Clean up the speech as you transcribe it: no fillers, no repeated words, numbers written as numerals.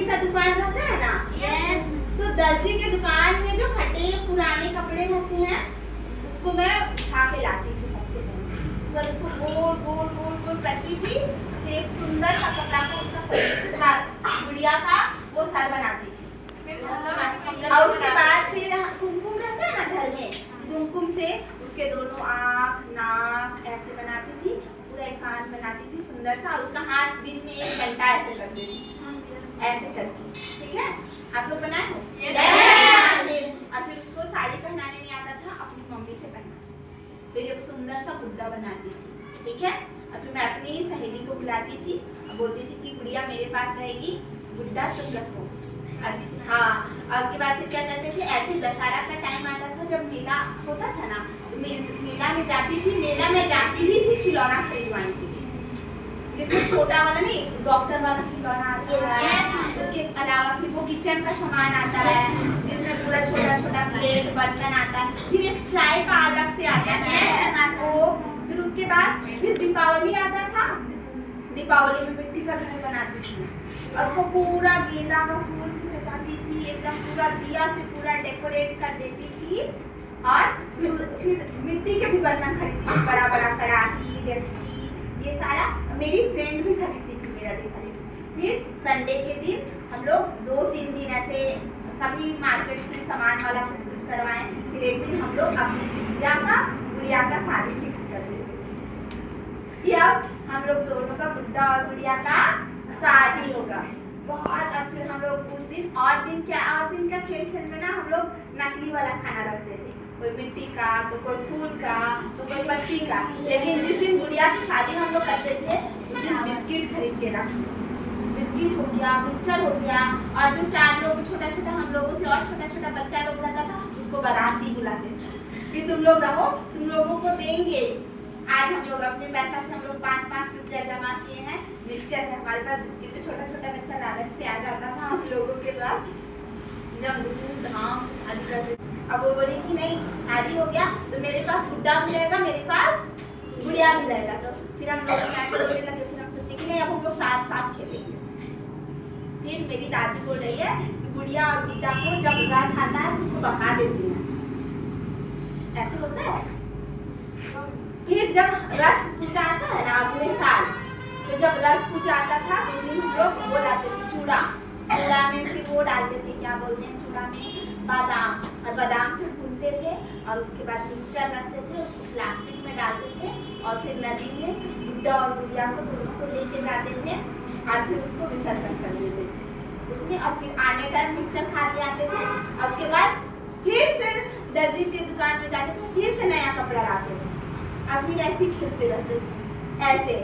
दर्जी का दुकान रहता है ना, यस। तो दर्जी के दुकान में जो फटे पुराने कपड़े रहते हैं उसको मैं उठा के लाती थी सबसे पहले। उसके बाद उसको गोल गोल गोल गोल करती थी, फिर एक सुंदर सा कपड़ा को उसका गुड़िया का वो सर बनाती थी। और उसके बाद फिर कुमकुम रहता है ना घर में, कुमकुम से उसके दोनों आँख नाक ऐसे बनाती थी, पूरा एक कान बनाती थी सुंदर सा, और उसका हाथ बीच में एक घंटा ऐसे कर देती थी, ऐसे करके। ठीक है, आप लोग बनाए हो? और फिर उसको साड़ी पहनाने नहीं आता था, अपनी मम्मी से पहना, फिर एक सुंदर सा गुड्डा बनाती थी। ठीक है, और फिर मैं अपनी सहेली को बुलाती थी और बोलती थी कि गुड़िया मेरे पास रहेगी, गुड्डा तुम रखो। हाँ, और उसके बाद फिर क्या करते थे, ऐसे दशहरा का टाइम आता था जब मेला होता था ना, तो मेला में जाती थी, मेला में जाती ही थी खिलौना खरीदवाने के लिए, जिसमें छोटा वाला नहीं, डॉक्टर वाला खिलौना आता है। उसके अलावा फिर वो किचन का सामान आता है, जिसमें पूरा छोटा छोटा प्लेट बर्तन आता है, फिर एक चाय का अलग से आता है वो। फिर उसके बाद फिर दीपावली आता था, दीपावली में मिट्टी का घर बनाती थी, और उसको पूरा गेंदा का फूल से सजाती थी, एकदम पूरा दिया से पूरा डेकोरेट कर देती थी। और फिर मिट्टी के भी बर्तन खरीदती थी, बड़ा बड़ा कड़ाही डेक्ची, ये सारा मेरी फ्रेंड भी खरीदती थी मेरा देखा देखी। फिर संडे के दिन हम लोग 2-3 दिन ऐसे कभी मार्केट से सामान वाला कुछ कुछ करवाएं, फिर एक दिन हम लोग अपनी गुड़िया का शादी फिक्स कर देते कि अब हम लोग दोनों का गुड्डा और गुड़िया का शादी होगा। बहुत, और फिर हम लोग उस दिन और दिन का खेल में ना हम लोग नकली वाला खाना रखते थे, कोई मिट्टी का, तो कोई फूल का, तो कोई पत्ती का। लेकिन जिस दिन गुड़िया की शादी हम लोग करते थे उस दिन बिस्किट खरीद के रखते, बिस्किट हो गया, मिक्सचर हो गया, और जो 4 लोग छोटा छोटा हम लोगों से और छोटा छोटा बच्चा लोग रहता था उसको बाराती बुलाते थे कि तुम लोग रहो, तुम लोगों को देंगे। आज हम लोग अपने पैसा से हम लोग 5-5 रुपया जमा किए हैं, मिक्सचर है हमारे पास, बिस्किट में छोटा छोटा बच्चा लालच से आ जाता था हम लोगों के पास, जब धूमधाम से शादी करते। अब वो बोली कि नहीं शादी हो गया तो मेरे पास गुड्डा भी रहेगा, मेरे पास गुड़िया भी रहेगा। तो फिर हम लोग बोलने लगे, फिर हम सोचे कि नहीं अब हम लोग साथ साथ खेलेंगे। फिर मेरी दादी बोल रही है कि गुड़िया और गुड्डा को जब रात आता है तो उसको बहा देती है, ऐसे होता है। फिर जब रथ पूजा आता है ना अगले साल, तो जब रथ पूजा आता था तो उस दिन हम लोग वो डालते थे चूड़ा में, फिर वो डालते थे, क्या बोलते हैं चूड़ा में, बादाम, और बादाम से भूनते थे, और उसके बाद मिक्सचर रखते थे, उसको प्लास्टिक में डालते थे, और फिर नदी में गुड्डा और गुड़िया को दोनों को लेके जाते थे, और फिर उसको विसर्जन कर देते थे उसमें, और फिर आने टाइम मिक्सचर खा के आते थे, और उसके बाद फिर से दर्जी की दुकान में जाते थे, फिर से नया कपड़ा लाते थे, अब फिर ऐसे ही खेलते रहते थे ऐसे।